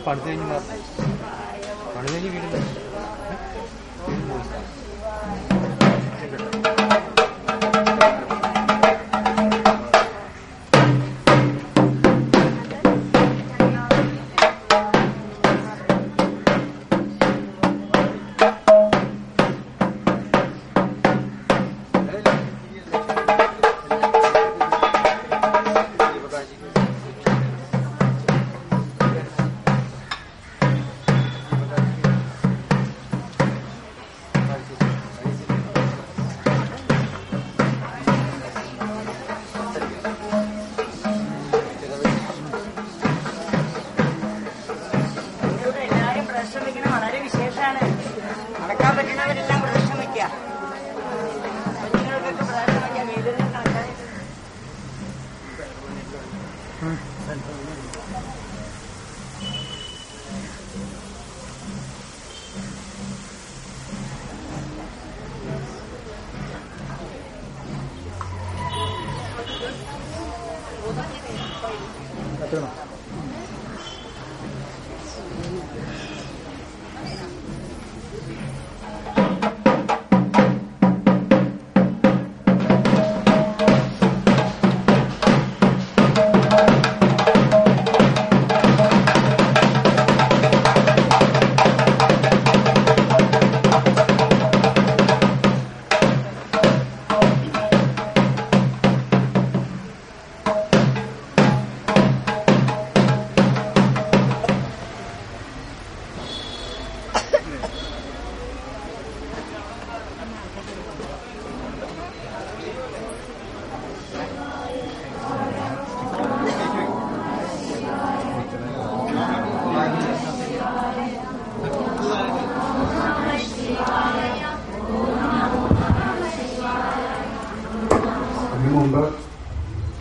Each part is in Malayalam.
പണിത് കഴിഞ്ഞ് വീടില്ല.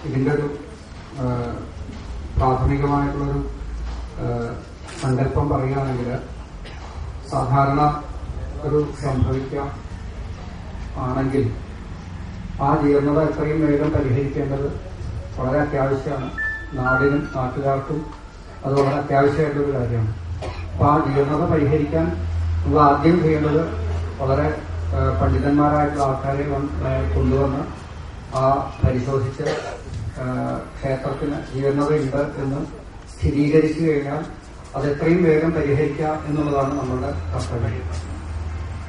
ഇതിൻ്റെ ഒരു പ്രാഥമികമായിട്ടുള്ളൊരു സങ്കല്പം പറയുകയാണെങ്കിൽ സാധാരണ ഒരു സംഭവിക്കാം ആണെങ്കിൽ ആ ജീർണത എത്രയും വേഗം പരിഹരിക്കേണ്ടത് വളരെ അത്യാവശ്യമാണ്. നാടിനും നാട്ടുകാർക്കും അത് വളരെ അത്യാവശ്യമായിട്ടൊരു കാര്യമാണ്. അപ്പോൾ ആ ജീർണത പരിഹരിക്കാൻ നമ്മൾ ആദ്യം ചെയ്യേണ്ടത് വളരെ പണ്ഡിതന്മാരായിട്ടുള്ള ആൾക്കാരെ കൊണ്ടുവന്ന് ആ പരിശോധിച്ച് ക്ഷേത്രത്തിന് ജീർണതയുണ്ട് എന്ന് സ്ഥിരീകരിച്ചു കഴിഞ്ഞാൽ അത് എത്രയും വേഗം പരിഹരിക്കുക എന്നുള്ളതാണ് നമ്മളുടെ കർത്തവ്യം.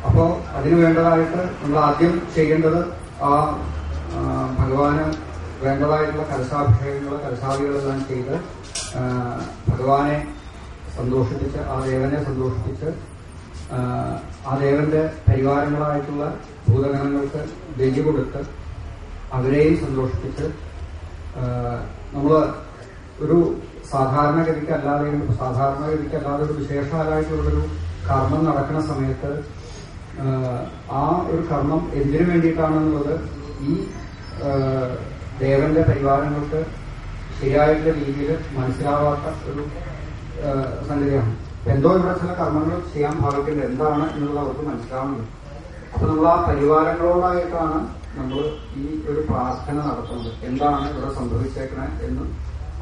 അപ്പോൾ അതിനു വേണ്ടതായിട്ട് നമ്മൾ ആദ്യം ചെയ്യേണ്ടത് ആ ഭഗവാന് വേണ്ടതായിട്ടുള്ള കലശാഭിഷേകങ്ങൾ കലശാദികളെല്ലാം ചെയ്ത് ഭഗവാനെ സന്തോഷിപ്പിച്ച് ആ ദേവനെ സന്തോഷിപ്പിച്ച് ആ ദേവന്റെ പരിവാരങ്ങളായിട്ടുള്ള ഭൂതഗണങ്ങൾക്ക് ബലി കൊടുത്ത് അവരെയും സന്തോഷിപ്പിച്ച് നമ്മൾ ഒരു സാധാരണഗതിക്കല്ലാതെ ഒരു വിശേഷാലായിട്ടുള്ളൊരു കർമ്മം നടക്കുന്ന സമയത്ത് ആ ഒരു കർമ്മം എന്തിനു വേണ്ടിയിട്ടാണെന്നുള്ളത് ഈ ദേവന്റെ പരിവാരങ്ങൾക്ക് ശരിയായിട്ടുള്ള രീതിയിൽ മനസ്സിലാവാത്ത ഒരു സംഗതിയാണ്. എന്തോ ഇവിടെ ചില കർമ്മങ്ങൾ ചെയ്യാൻ ഭാവിക്കുന്നത് എന്താണ് എന്നുള്ളത് അവർക്ക് മനസ്സിലാവുന്നത്. അപ്പൊ നമ്മൾ ആ പരിവാരങ്ങളോടായിട്ടാണ് നമ്മൾ ഈ ഒരു പ്രാർത്ഥന നടത്തുന്നത്. എന്താണ് ഇവിടെ സംഭവിച്ചേക്കണേ എന്നും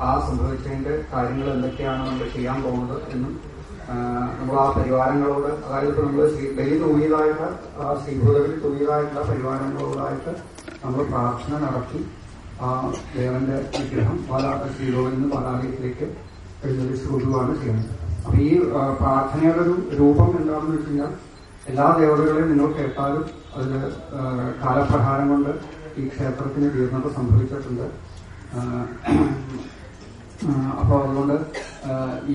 ആ സംഭവിച്ചതിന്റെ കാര്യങ്ങൾ എന്തൊക്കെയാണ് നമ്മൾ ചെയ്യാൻ പോകുന്നത് എന്നും നമ്മൾ ആ പരിവാരങ്ങളോട്, അതായത് ഇപ്പൊ നമ്മൾ ബലി തൂങ്ങിയതായിട്ട് ആ ശ്രീഭൂതകളിൽ തൂങ്ങിയതായിട്ടുള്ള പരിവാരങ്ങളോടായിട്ട് നമ്മൾ പ്രാർത്ഥന നടത്തി ആ ദേവന്റെ വിഗ്രഹം ശ്രീകോവിൽ നിന്ന് പാലാലയത്തിലേക്ക് എഴുന്നള്ളിച്ചുകൊണ്ടുമാണ് ചെയ്യുന്നത്. അപ്പൊ ഈ പ്രാർത്ഥനയുടെ ഒരു രൂപം എന്താണെന്ന് വെച്ച് കഴിഞ്ഞാൽ എല്ലാ ദേവതകളെയും നിങ്ങൾ കേട്ടാലും അതിൽ കാലപ്രഹാരം കൊണ്ട് ഈ ക്ഷേത്രത്തിന് ജീർണത സംഭവിച്ചിട്ടുണ്ട്. അപ്പോൾ അതുകൊണ്ട്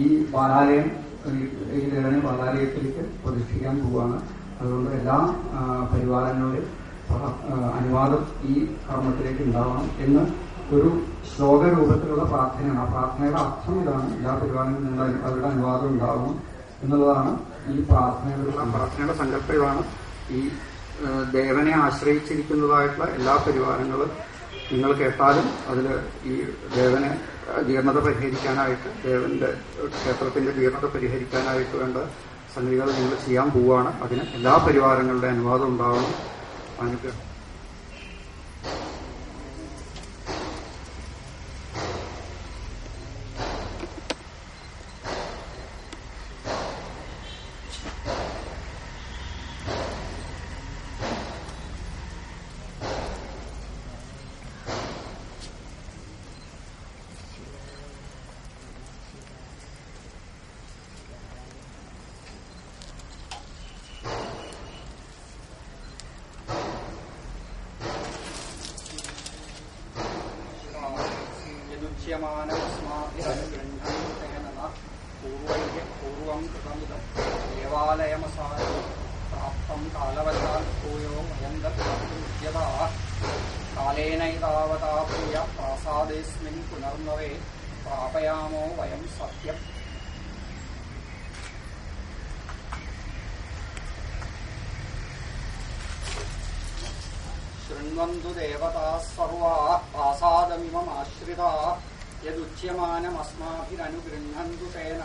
ഈ ബാലാലയം ഈ ദേവനെ ബാലാലയത്തിലേക്ക് പ്രതിഷ്ഠിക്കാൻ പോവുകയാണ്. അതുകൊണ്ട് എല്ലാ പരിവാരങ്ങളുടെയും അനുവാദം ഈ കർമ്മത്തിലേക്ക് ഉണ്ടാവണം എന്ന് ഒരു ശ്ലോക രൂപത്തിലുള്ള പ്രാർത്ഥനയാണ്. ആ പ്രാർത്ഥനയുടെ അർത്ഥം ഇതാണ്: എല്ലാ പരിവാരങ്ങളും അവരുടെ അനുവാദം ഉണ്ടാവണം എന്നുള്ളതാണ് ഈ പ്രാർത്ഥനയുടെ സങ്കല്പം. ഇതാണ് ഈ ദേവനെ ആശ്രയിച്ചിരിക്കുന്നതായിട്ടുള്ള എല്ലാ പരിവാരങ്ങളും നിങ്ങൾ കേട്ടാലും അതിൽ ഈ ദേവനെ ജീർണത പരിഹരിക്കാനായിട്ട്, ദേവന്റെ ക്ഷേത്രത്തിന്റെ ജീർണത പരിഹരിക്കാനായിട്ട് വേണ്ട സംഗതികൾ നിങ്ങൾ ചെയ്യാൻ പോവുകയാണ്. അതിന് എല്ലാ പരിവാരങ്ങളുടെ അനുവാദം ഉണ്ടാവണം. അനുഗ്രഹം യദുച്യമാനമസ്മാഭിരനുഗൃഹ്ണന്തുതേന പൂർവം കൃതമിദം ദേവാലയമസാരം പ്രാപ്തം കാലവശാൽ ഭൂയോ വയം ദർശിഷ്യതാ കാലേനൈതാവതാ ഭൂയ പ്രാസാദേസ്മിൻ പുനർനവേ പ്രാപയാമോ വയം സത്യം. ശൃണ്വന്തു ദേവതാഃ സർവാഃ പ്രാസാദമിമമാശ്രിതാ യദുച്യമാനമസ്മാഭിരനുഗൃഹ്ണന്തു തേന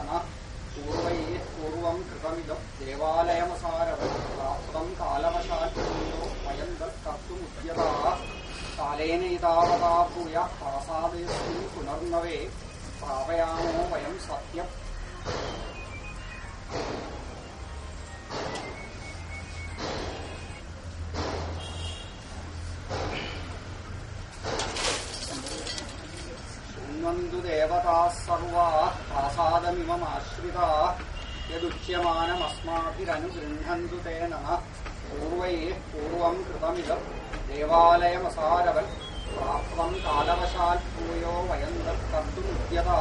പൂർവം കൃതമിദം ദേവാലയമസാരവം പ്രാപ്തം കാലവശാൽ ഭൂയോ വയം കർത്തുമുദ്യതാ കാലേനൈതാവതാ ഭൂയ പ്രാസാദേസ്മിൻ പുനർനവേ പ്രാപയാമോ വയം സത്യം. ശൃണ്വന്തു ദേവതാഃ സർവാഃ പ്രാസാദമിമമാശ്രിതാഃ യദുച്യമാനമസ്മാഭിരനുഗൃഹ്ണന്തു തേന പൂർവം കൃതമിദം ദേവാലയമസാരവൻ പ്രാപ്തം കാലവശാൽ ഭൂയോ വയം കർത്തുമുദ്യതാ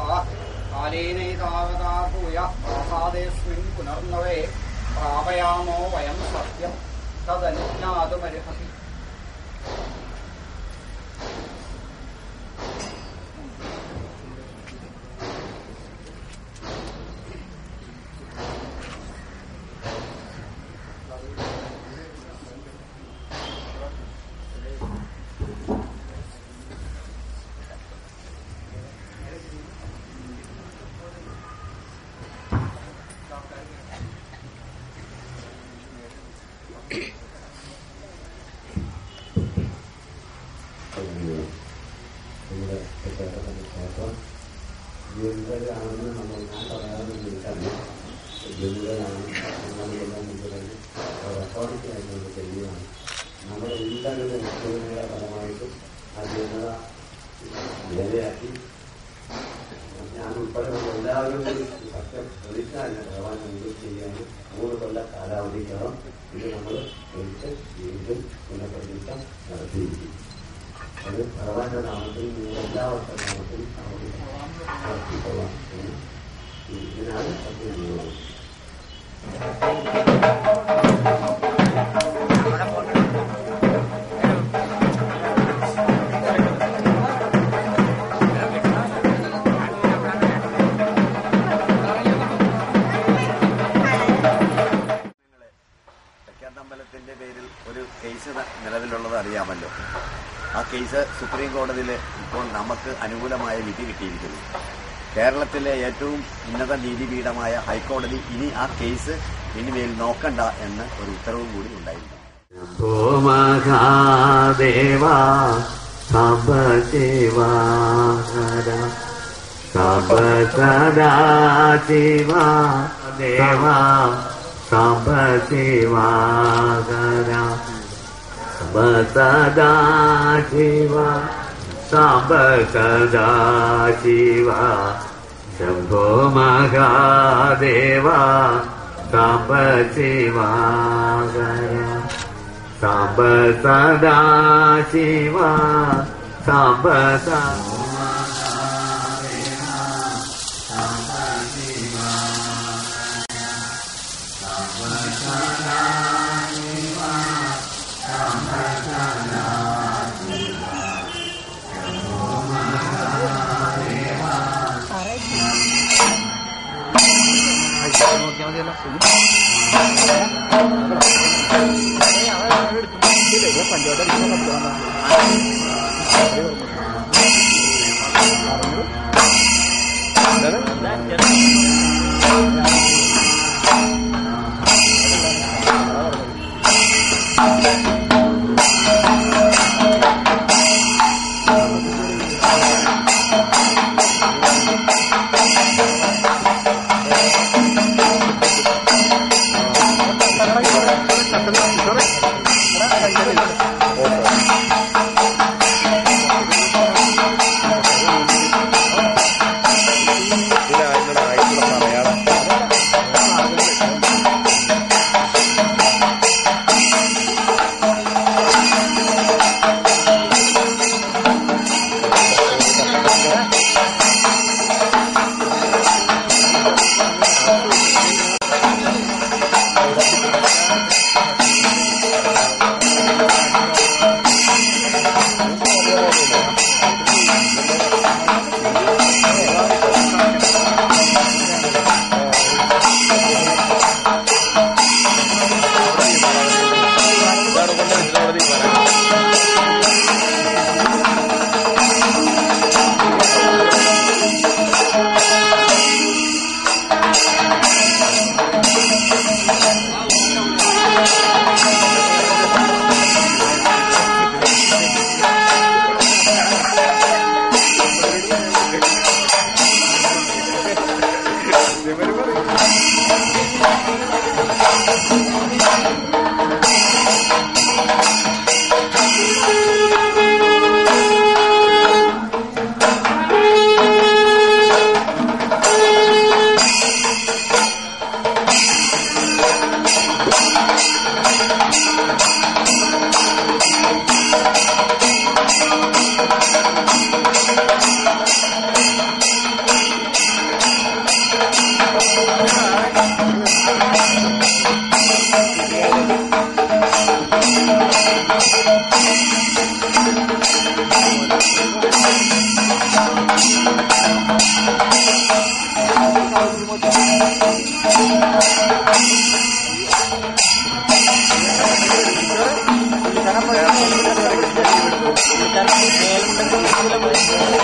കാലേനൈതാവതാ ഭൂയ പ്രാസാദേസ്മിൻ പുനർനവേ പ്രാപയാമോ വയം സത്യം തദനുജ്ഞാതുമർഹതി. ാണെന്ന് നമ്മൾ ഞാൻ പറയാമെന്ന് എനിക്കറിയാം. ജനുവലാണ് നമ്മളെല്ലാം മുമ്പിലാണ് റെക്കോർഡിക്കായിട്ട് നമ്മൾ ചെയ്യുകയാണ്. നമ്മളെല്ലാവരുടെ നിശ്ചയങ്ങളുടെ ഫലമായിട്ടും ആ ജനത നിലയാക്കി ഞാൻ ഉൾപ്പെടെ നമ്മളെല്ലാവരും കൂടി സത്യം പ്രതിജ്ഞ ഭഗവാൻ മുമ്പിൽ ചെയ്യാനും 3 കൊല്ല കാലാവധിക്കകം ഇത് നമ്മൾ എടുത്ത് വീണ്ടും പുനഃപ്രതിജ്ഞ നടത്തിയിരിക്കും. അത് ഭഗവാന്റെ നാമത്തിൽ നിങ്ങളെല്ലാവരുടെ നാമത്തിൽ നടത്തിക്കൊള്ളാം. ഇതിനാണ് സത്യം ചെയ്യുന്നത്. തെക്കേത്തമ്പലത്തിന്റെ പേരിൽ ഒരു കേസ് നിലവിലുള്ളത് അറിയാമല്ലോ. ആ കേസ് സുപ്രീം കോടതിയിൽ ഇപ്പോൾ നമുക്ക് അനുകൂലമായ വിധി കിട്ടിയിരിക്കുന്നു. കേരളത്തിലെ ഏറ്റവും ഉന്നത നീതിപീഠമായ ഹൈക്കോടതി ഇനി ആ കേസ് ഇനിമേൽ നോക്കണ്ട എന്ന് ഒരു ഉത്തരവും കൂടി ഉണ്ടായിരുന്നു. മഹാദേവാ സബദേവാഹര സബസദാശിവാ ദേവാ സബശിവാഹര സബസദാശിവാ സബസദാശിവാ ശംഭോ മഹാദേവാ സബശിവാഹര സബസദാശിവാ സബസ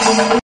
Karena